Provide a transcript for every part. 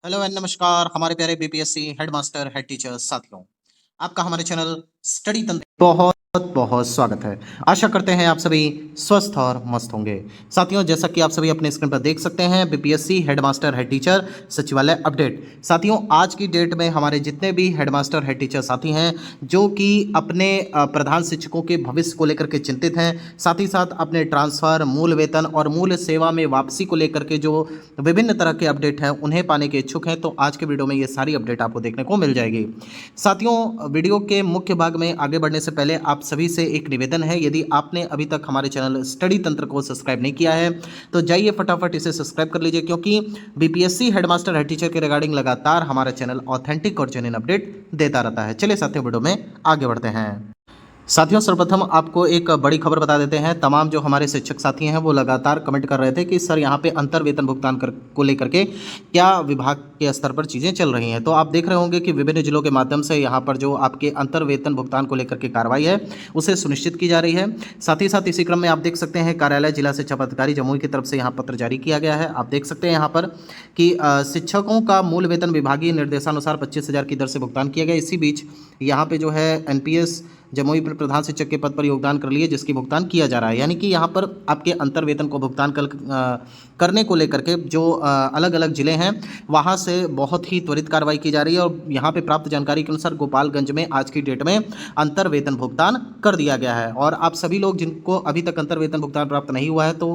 Hello and नमस्कार हमारे प्यारे बीपीएससी हेडमास्टर हेड टीचर साथियों। आपका हमारे चैनल स्टडी तंत्र बहुत बहुत स्वागत है। आशा करते हैं आप सभी स्वस्थ और मस्त होंगे। साथियों, जैसा कि आप सभी अपने स्क्रीन पर देख सकते हैं, बीपीएससी हेडमास्टर हेड टीचर सचिवालय अपडेट। साथियों, आज की डेट में हमारे जितने भी हेडमास्टर हेड टीचर साथी हैं जो कि अपने प्रधान शिक्षकों के भविष्य को लेकर के चिंतित हैं, साथ ही साथ अपने ट्रांसफर, मूल वेतन और मूल सेवा में वापसी को लेकर के जो विभिन्न तरह के अपडेट हैं उन्हें पाने के इच्छुक हैं, तो आज के वीडियो में ये सारी अपडेट आपको देखने को मिल जाएगी। साथियों, वीडियो के मुख्य भाग में आगे बढ़ने से पहले आप सभी से एक निवेदन है, यदि आपने अभी तक हमारे चैनल स्टडी तंत्र को सब्सक्राइब नहीं किया है तो जाइए फटाफट इसे सब्सक्राइब कर लीजिए, क्योंकि बीपीएससी हेडमास्टर हेड टीचर के रिगार्डिंग लगातार हमारा चैनल ऑथेंटिक और जेन्युइन अपडेट देता रहता है। चलिए साथियों, वीडियो में आगे बढ़ते हैं। साथियों, सर्वप्रथम आपको एक बड़ी खबर बता देते हैं। तमाम जो हमारे शिक्षक साथी हैं वो लगातार कमेंट कर रहे थे कि सर यहाँ पे अंतर वेतन भुगतान को लेकर के क्या विभाग के स्तर पर चीज़ें चल रही हैं। तो आप देख रहे होंगे कि विभिन्न जिलों के माध्यम से यहाँ पर जो आपके अंतर वेतन भुगतान को लेकर के कार्रवाई है उसे सुनिश्चित की जा रही है। साथ ही साथ इसी क्रम में आप देख सकते हैं कार्यालय जिला शिक्षा पदाधिकारी जमुई की तरफ से यहाँ पत्र जारी किया गया है। आप देख सकते हैं यहाँ पर कि शिक्षकों का मूल वेतन विभागीय निर्देशानुसार 25,000 की दर से भुगतान किया गया। इसी बीच यहाँ पे जो है एनपीएस जमुई पर प्रधान शिक्षक के पद पर योगदान कर लिए, जिसकी भुगतान किया जा रहा है। यानी कि यहाँ पर आपके अंतर वेतन को भुगतान करने को लेकर के जो अलग अलग जिले हैं वहाँ से बहुत ही त्वरित कार्रवाई की जा रही है। और यहाँ पे प्राप्त जानकारी के अनुसार गोपालगंज में आज की डेट में अंतर वेतन भुगतान कर दिया गया है। और आप सभी लोग जिनको अभी तक अंतर वेतन भुगतान प्राप्त नहीं हुआ है तो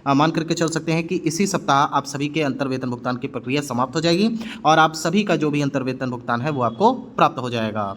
मान करके चल सकते हैं कि इसी सप्ताह आप सभी के अंतर वेतन भुगतान की प्रक्रिया समाप्त हो जाएगी और आप सभी का जो भी अंतर वेतन भुगतान है वो आपको प्राप्त हो जाएगा।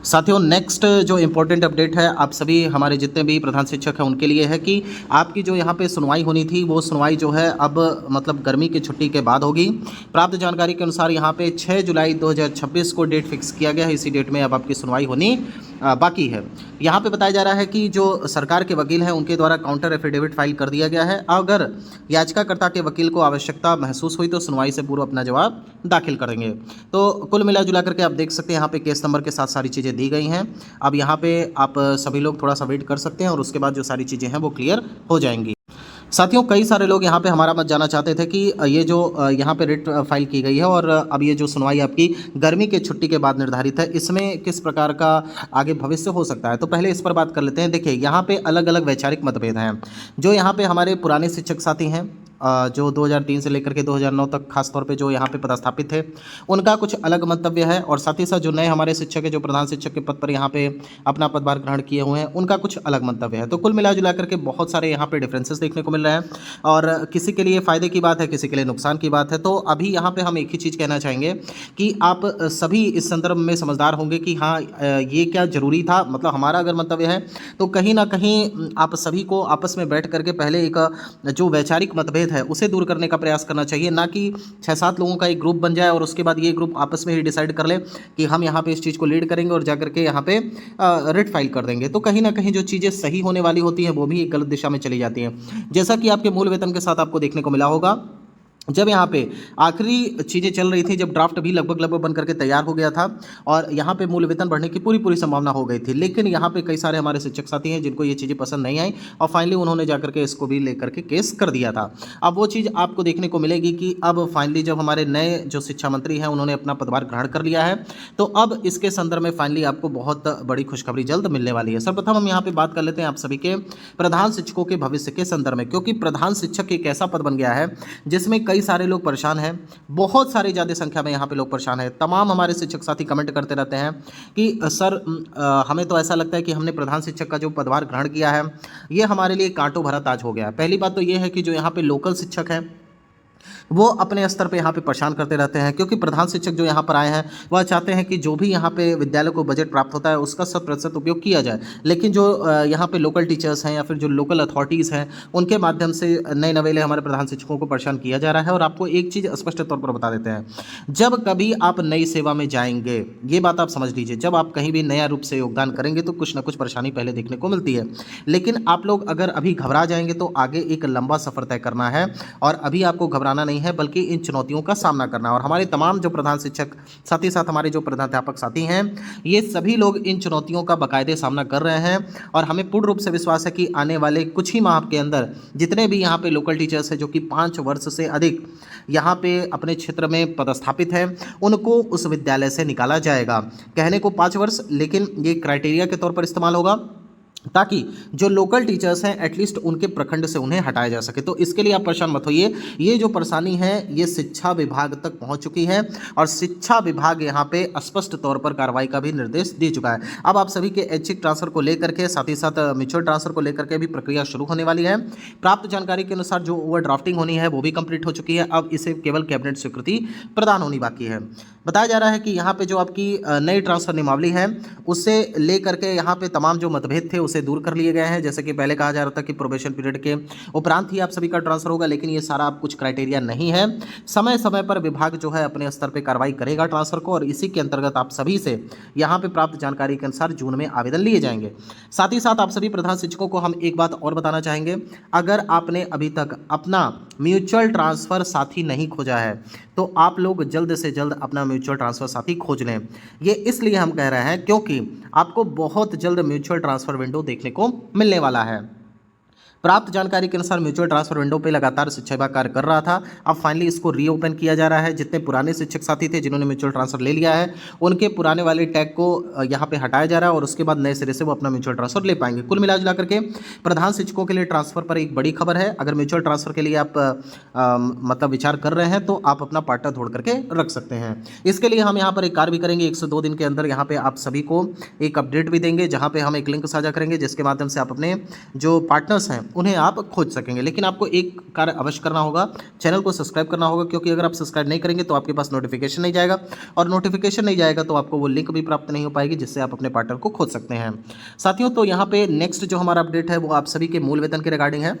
साथियों, नेक्स्ट जो इम्पोर्टेंट अपडेट है आप सभी हमारे जितने भी प्रधान शिक्षक हैं उनके लिए है कि आपकी जो यहाँ पे सुनवाई होनी थी वो सुनवाई जो है अब मतलब गर्मी की छुट्टी के बाद होगी। प्राप्त जानकारी के अनुसार यहाँ पे 6 जुलाई 2026 को डेट फिक्स किया गया है। इसी डेट में अब आपकी सुनवाई होनी बाकी है। यहाँ पे बताया जा रहा है कि जो सरकार के वकील हैं उनके द्वारा काउंटर एफिडेविट फाइल कर दिया गया है। अगर याचिकाकर्ता के वकील को आवश्यकता महसूस हुई तो सुनवाई से पूर्व अपना जवाब दाखिल करेंगे। तो कुल मिला जुला करके आप देख सकते हैं यहाँ पे केस नंबर के साथ सारी चीज़ें दी गई हैं। अब यहाँ पे आप सभी लोग थोड़ा सा वेट कर सकते हैं और उसके बाद जो सारी चीज़ें हैं वो क्लियर हो जाएंगी। साथियों, कई सारे लोग यहाँ पे हमारा मत जानना चाहते थे कि ये जो यहाँ पे रिट फाइल की गई है और अब ये जो सुनवाई आपकी गर्मी के छुट्टी के बाद निर्धारित है, इसमें किस प्रकार का आगे भविष्य हो सकता है। तो पहले इस पर बात कर लेते हैं। देखिए, यहाँ पे अलग अलग वैचारिक मतभेद हैं। जो यहाँ पे हमारे पुराने शिक्षक साथी हैं जो 2003 से लेकर के 2009 तक खासतौर पे जो यहाँ पे पदस्थापित थे उनका कुछ अलग मंतव्य है, और साथ ही साथ जो नए हमारे शिक्षक है जो प्रधान शिक्षक के पद पर यहाँ पे अपना पदभार ग्रहण किए हुए हैं उनका कुछ अलग मंतव्य है। तो कुल मिला जुला करके बहुत सारे यहाँ पे डिफरेंसेस देखने को मिल रहे हैं और किसी के लिए फ़ायदे की बात है, किसी के लिए नुकसान की बात है। तो अभी यहाँ पे हम एक ही चीज़ कहना चाहेंगे कि आप सभी इस संदर्भ में समझदार होंगे कि हाँ ये क्या ज़रूरी था। मतलब हमारा अगर मंतव्य है तो कहीं ना कहीं आप सभी को आपस में बैठ करके पहले एक जो वैचारिक मतभेद है उसे दूर करने का प्रयास करना चाहिए, ना कि 6-7 लोगों का एक ग्रुप बन जाए और उसके बाद ये ग्रुप आपस में ही डिसाइड कर ले कि हम यहाँ पे इस चीज़ को लीड करेंगे और जाकर के यहाँ पे रिट फाइल कर देंगे। तो कहीं ना कहीं जो चीज़ें सही होने वाली होती हैं वो भी एक गलत दिशा में चली जाती हैं। जैसा कि आपके मूल वेतन के साथ आपको देखने को मिला होगा, जब यहाँ पे आखिरी चीज़ें चल रही थी, जब ड्राफ्ट भी लगभग बन करके तैयार हो गया था और यहाँ पे मूल वेतन बढ़ने की पूरी संभावना हो गई थी, लेकिन यहाँ पे कई सारे हमारे शिक्षक साथी हैं जिनको ये चीज़ें पसंद नहीं आई और फाइनली उन्होंने जाकर के इसको भी लेकर के केस कर दिया था। अब वो चीज़ आपको देखने को मिलेगी कि अब फाइनली जब हमारे नए जो शिक्षा मंत्री हैं उन्होंने अपना पदभार ग्रहण कर लिया है तो अब इसके संदर्भ में फाइनली आपको बहुत बड़ी खुशखबरी जल्द मिलने वाली है। सर्वप्रथम हम यहाँ पे बात कर लेते हैं आप सभी के प्रधान शिक्षकों के भविष्य के संदर्भ में, क्योंकि प्रधान शिक्षक एक ऐसा पद बन गया है जिसमें कई सारे लोग परेशान हैं। बहुत सारी ज़्यादा संख्या में यहाँ पे लोग परेशान हैं। तमाम हमारे शिक्षक साथी कमेंट करते रहते हैं कि सर हमें तो ऐसा लगता है कि हमने प्रधान शिक्षक का जो पदभार ग्रहण किया है ये हमारे लिए कांटों भरा ताज हो गया है। पहली बात तो ये है कि जो यहाँ पे लोकल शिक्षक हैं वो अपने स्तर पे यहाँ पे परेशान करते रहते हैं, क्योंकि प्रधान शिक्षक जो यहाँ पर आए हैं वह चाहते हैं कि जो भी यहाँ पे विद्यालय को बजट प्राप्त होता है उसका 100% उपयोग किया जाए। लेकिन जो यहाँ पे लोकल टीचर्स हैं या फिर जो लोकल अथॉरिटीज़ हैं उनके माध्यम से नए नवेले हमारे प्रधान शिक्षकों को परेशान किया जा रहा है। और आपको एक चीज़ स्पष्ट तौर पर बता देते हैं, जब कभी आप नई सेवा में जाएंगे, ये बात आप समझ लीजिए, जब आप कहीं भी नया रूप से योगदान करेंगे तो कुछ ना कुछ परेशानी पहले देखने को मिलती है। लेकिन आप लोग अगर अभी घबरा जाएंगे तो आगे एक लंबा सफ़र तय करना है और अभी आपको घबराना नहीं नहीं है, बल्कि इन चुनौतियों का सामना करना है। और हमारे तमाम जो प्रधान शिक्षक, साथ ही साथ हमारे जो प्रधानाध्यापक साथी हैं, ये सभी लोग इन चुनौतियों का बाकायदे सामना कर रहे हैं। और हमें पूर्ण रूप से विश्वास है कि आने वाले कुछ ही माह के अंदर जितने भी यहाँ पे लोकल टीचर्स हैं जो कि 5 वर्ष से अधिक यहाँ पे अपने क्षेत्र में पदस्थापित हैं, उनको उस विद्यालय से निकाला जाएगा। कहने को 5 वर्ष, लेकिन ये क्राइटेरिया के तौर पर इस्तेमाल होगा ताकि जो लोकल टीचर्स हैं एटलीस्ट उनके प्रखंड से उन्हें हटाया जा सके। तो इसके लिए आप परेशान मत होइए। ये जो परेशानी है ये शिक्षा विभाग तक पहुंच चुकी है और शिक्षा विभाग यहाँ पे स्पष्ट तौर पर कार्रवाई का भी निर्देश दे चुका है। अब आप सभी के ऐच्छिक ट्रांसफर को लेकर के, साथ ही साथ म्यूचुअल ट्रांसफर को लेकर के भी प्रक्रिया शुरू होने वाली है। प्राप्त जानकारी के अनुसार जो ओवर ड्राफ्टिंग होनी है वो भी कंप्लीट हो चुकी है। अब इसे केवल कैबिनेट स्वीकृति प्रदान होनी बाकी है। बताया जा रहा है कि यहाँ पे जो आपकी नई ट्रांसफर नियमावली है उससे लेकर के यहाँ पे तमाम जो मतभेद थे उसे दूर कर लिए गए हैं। जैसे कि पहले कहा जा रहा था कि प्रोबेशन पीरियड के उपरांत ही आप सभी का ट्रांसफर होगा, लेकिन ये सारा कुछ क्राइटेरिया नहीं है। समय समय पर विभाग जो है अपने स्तर पर कार्रवाई करेगा ट्रांसफर को, और इसी के अंतर्गत आप सभी से यहाँ पे प्राप्त जानकारी के अनुसार जून में आवेदन लिए जाएंगे। साथ ही साथ आप सभी प्रधान शिक्षकों को हम एक बात और बताना चाहेंगे, अगर आपने अभी तक अपना म्यूचुअल ट्रांसफर साथी नहीं खोजा है तो आप लोग जल्द से जल्द अपना म्यूचुअल ट्रांसफर साथी खोज लें। ये इसलिए हम कह रहे हैं क्योंकि आपको बहुत जल्द म्यूचुअल ट्रांसफर विंडो देखने को मिलने वाला है। प्राप्त जानकारी के अनुसार म्यूचुअल ट्रांसफर विंडो पे लगातार शिक्षा विभाग कार्य कर रहा था। अब फाइनली इसको रीओपन किया जा रहा है। जितने पुराने शिक्षक साथी थे जिन्होंने म्यूचुअल ट्रांसफर ले लिया है, उनके पुराने वाले टैग को यहाँ पे हटाया जा रहा है और उसके बाद नए सिरे से वो अपना म्यूचुअल ट्रांसफर ले पाएंगे। कुल मिला करके प्रधान शिक्षकों के लिए ट्रांसफर पर एक बड़ी खबर है। अगर म्यूचुअल ट्रांसफर के लिए आप मतलब विचार कर रहे हैं तो आप अपना पार्टनर ढूंढ करके रख सकते हैं। इसके लिए हम यहाँ पर एक कार्य भी करेंगे। 102 दिन के अंदर यहाँ पे आप सभी को एक अपडेट भी देंगे, जहाँ पे हम एक लिंक साझा करेंगे जिसके माध्यम से आप अपने जो पार्टनर्स हैं उन्हें आप खोज सकेंगे। लेकिन आपको एक कार्य अवश्य करना होगा, चैनल को सब्सक्राइब करना होगा, क्योंकि अगर आप सब्सक्राइब नहीं करेंगे तो आपके पास नोटिफिकेशन नहीं जाएगा, और नोटिफिकेशन नहीं जाएगा तो आपको वो लिंक भी प्राप्त नहीं हो पाएगी जिससे आप अपने पार्टनर को खोज सकते हैं। साथियों, तो यहाँ पे नेक्स्ट जो हमारा अपडेट है वो आप सभी के मूल वेतन के रिगार्डिंग है।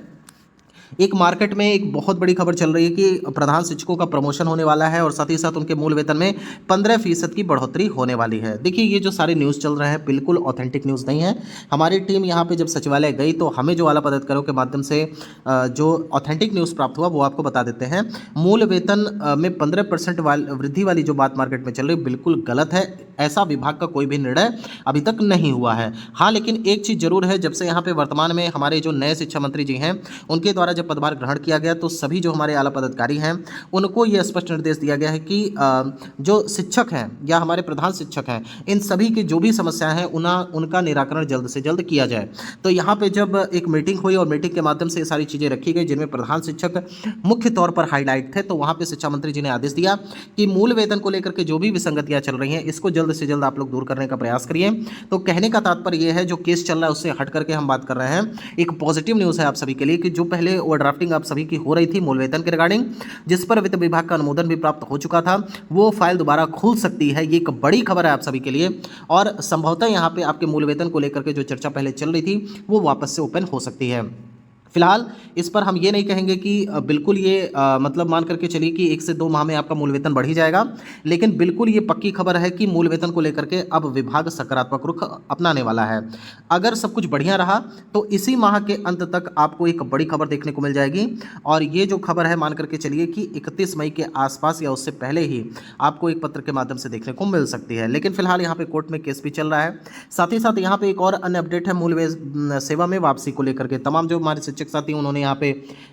एक मार्केट में एक बहुत बड़ी खबर चल रही है कि प्रधान शिक्षकों का प्रमोशन होने वाला है और साथ ही साथ उनके मूल वेतन में 15% की बढ़ोतरी होने वाली है। देखिए, ये जो सारे न्यूज़ चल रहे हैं बिल्कुल ऑथेंटिक न्यूज़ नहीं है। हमारी टीम यहाँ पे जब सचिवालय गई तो हमें जो आला पदाधिकारियों के माध्यम से जो ऑथेंटिक न्यूज़ प्राप्त हुआ वो आपको बता देते हैं। मूल वेतन में 15% वृद्धि वाली जो बात मार्केट में चल रही है बिल्कुल गलत है। ऐसा विभाग का कोई भी निर्णय अभी तक नहीं हुआ है। हाँ, लेकिन एक चीज़ जरूर है, जब से यहाँ पे वर्तमान में हमारे जो नए शिक्षा मंत्री जी हैं उनके द्वारा जब पदभार ग्रहण किया गया तो सभी जो हमारे आला पदाधिकारी हैं उनको ये स्पष्ट निर्देश दिया गया है कि जो शिक्षक हैं या हमारे प्रधान शिक्षक हैं, इन सभी की जो भी समस्याएं हैं उनका निराकरण जल्द से जल्द किया जाए। तो यहाँ पे जब एक मीटिंग हुई और मीटिंग के माध्यम से ये सारी चीज़ें रखी गई जिनमें प्रधान शिक्षक मुख्य तौर पर हाईलाइट थे, तो वहाँ पर शिक्षा मंत्री जी ने आदेश दिया कि मूल वेतन को लेकर के जो भी विसंगतियाँ चल रही हैं इसको जल्द से जल्द आप लोग दूर करने का प्रयास करिए। तो कहने का तात्पर्य यह है, जो केस चल रहा है उससे हट करके हम बात कर रहे हैं। एक पॉजिटिव न्यूज़ है आप सभी के लिए कि जो पहले ओवर ड्राफ्टिंग आप सभी की हो रही थी मूल वेतन के रिगार्डिंग, जिस पर वित्त विभाग का अनुमोदन भी प्राप्त हो चुका था, वो फाइल दोबारा खुल सकती है। ये एक बड़ी खबर है आप सभी के लिए, और संभवतः यहाँ पे आपके मूल वेतन को लेकर के जो चर्चा पहले चल रही थी वो वापस से ओपन हो सकती है। फिलहाल इस पर हम ये नहीं कहेंगे कि बिल्कुल ये मतलब मान करके चलिए कि 1 से 2 माह में आपका मूल वेतन बढ़ ही जाएगा, लेकिन बिल्कुल ये पक्की खबर है कि मूल वेतन को लेकर के अब विभाग सकारात्मक रुख अपनाने वाला है। अगर सब कुछ बढ़िया रहा तो इसी माह के अंत तक आपको एक बड़ी खबर देखने को मिल जाएगी, और ये जो खबर है मान करके चलिए कि 31 मई के आसपास या उससे पहले ही आपको एक पत्र के माध्यम से देखने को मिल सकती है। लेकिन फिलहाल यहाँ पे कोर्ट में केस भी चल रहा है। साथ ही साथ यहाँ पे एक और अन्य अपडेट है मूल सेवा में वापसी को लेकर के। तमाम जो हमारे शिक्षक साथी उन्होंने यहाँ पे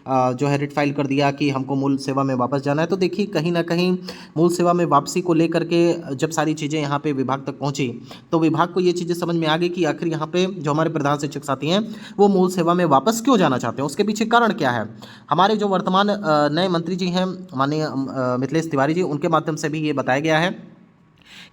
जो है रिट फाइल कर दिया कि हमको मूल सेवा में वापस जाना है। तो देखिए, कहीं ना कहीं मूल सेवा में वापसी को लेकर के जब सारी चीज़ें यहाँ पे विभाग तक पहुँची तो विभाग को ये चीज़ें समझ में आ गई कि आखिर यहाँ पे जो हमारे प्रधान शिक्षक साथी हैं वो मूल सेवा में वापस क्यों जाना चाहते हैं, उसके पीछे कारण क्या है। हमारे जो वर्तमान नए मंत्री जी हैं माननीय मिथिलेश तिवारी जी, उनके माध्यम से भी ये बताया गया है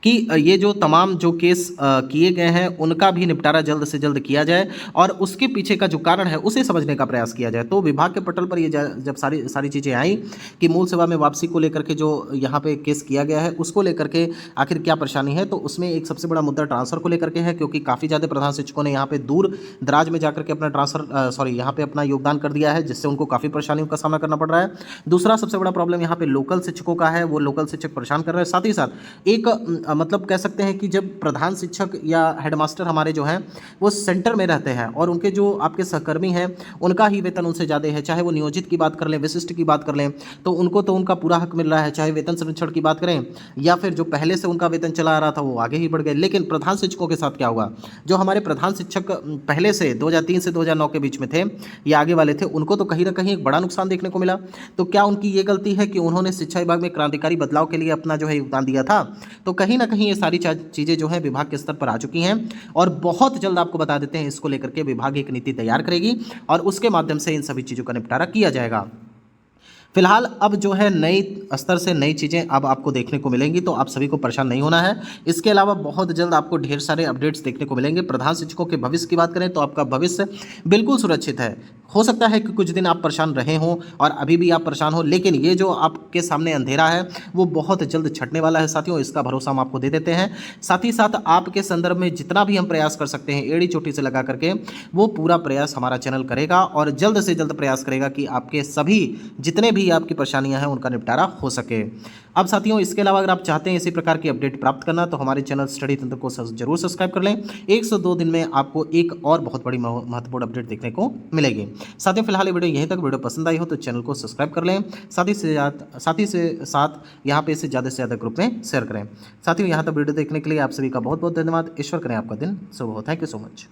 कि ये जो तमाम जो केस किए गए हैं उनका भी निपटारा जल्द से जल्द किया जाए और उसके पीछे का जो कारण है उसे समझने का प्रयास किया जाए। तो विभाग के पटल पर ये जब सारी चीज़ें आई कि मूल सेवा में वापसी को लेकर के जो यहाँ पे केस किया गया है उसको लेकर के आखिर क्या परेशानी है, तो उसमें एक सबसे बड़ा मुद्दा ट्रांसफ़र को लेकर के है, क्योंकि काफ़ी ज़्यादा प्रधान शिक्षकों ने यहाँ पे दूर दराज में जाकर के अपना यहाँ पे अपना योगदान कर दिया है, जिससे उनको काफ़ी परेशानियों का सामना करना पड़ रहा है। दूसरा सबसे बड़ा प्रॉब्लम यहाँ पे लोकल शिक्षकों का है, वो लोकल शिक्षक परेशान कर रहे हैं। साथ ही साथ एक मतलब कह सकते हैं कि जब प्रधान शिक्षक या हेडमास्टर हमारे जो हैं वो सेंटर में रहते हैं और उनके जो आपके सहकर्मी हैं उनका ही वेतन उनसे ज़्यादा है, चाहे वो नियोजित की बात कर लें, विशिष्ट की बात कर लें, तो उनको तो उनका पूरा हक मिल रहा है, चाहे वेतन संरक्षण की बात करें या फिर जो पहले से उनका वेतन चला आ रहा था वो आगे ही बढ़ गए। लेकिन प्रधान शिक्षकों के साथ क्या हुआ, जो हमारे प्रधान शिक्षक पहले से 2003 से 2009 के बीच में थे या आगे वाले थे, उनको तो कहीं ना कहीं एक बड़ा नुकसान देखने को मिला। तो क्या उनकी ये गलती है कि उन्होंने शिक्षा विभाग में क्रांतिकारी बदलाव के लिए अपना जो है योगदान दिया था? तो कहीं ना कहीं ये सारी चीज़ें जो है विभाग के स्तर पर आ चुकी हैं और बहुत जल्द आपको बता देते हैं इसको लेकर के विभाग एक नीति तैयार करेगी और उसके माध्यम से इन सभी चीज़ों का निपटारा किया जाएगा। फिलहाल अब जो है नई स्तर से नई चीज़ें अब आपको देखने को मिलेंगी, तो आप सभी को परेशान नहीं होना है। इसके अलावा बहुत जल्द आपको ढेर सारे अपडेट्स देखने को मिलेंगे। प्रधान शिक्षकों के भविष्य की बात करें तो आपका भविष्य बिल्कुल सुरक्षित है। हो सकता है कि कुछ दिन आप परेशान रहे हों और अभी भी आप परेशान हो, लेकिन ये जो आपके सामने अंधेरा है वो बहुत जल्द छटने वाला है साथियों, इसका भरोसा हम आपको दे देते हैं। साथ ही साथ आपके संदर्भ में जितना भी हम प्रयास कर सकते हैं एड़ी चोटी से लगा करके, वो पूरा प्रयास हमारा चैनल करेगा और जल्द से जल्द प्रयास करेगा कि आपके सभी जितने भी आपकी परेशानियां हैं उनका निपटारा हो सके। अब साथियों इसके अलावा अगर आप चाहते हैं इसी प्रकार की अपडेट प्राप्त करना तो हमारे चैनल स्टडी तंत्र को जरूर सब्सक्राइब कर लें। 102 दिन में आपको एक और बहुत बड़ी महत्वपूर्ण अपडेट देखने को मिलेगी। साथियों फिलहाल ये वीडियो यहीं तक। वीडियो पसंद आई हो तो चैनल को सब्सक्राइब कर लें, साथ ही से साथ यहाँ पे इसे ज़्यादा से ज़्यादा ग्रुप में शेयर करें। साथियों यहाँ तक वीडियो देखने के लिए आप सभी का बहुत बहुत धन्यवाद। ईश्वर करें आपका दिन शुभ हो। Thank you so much.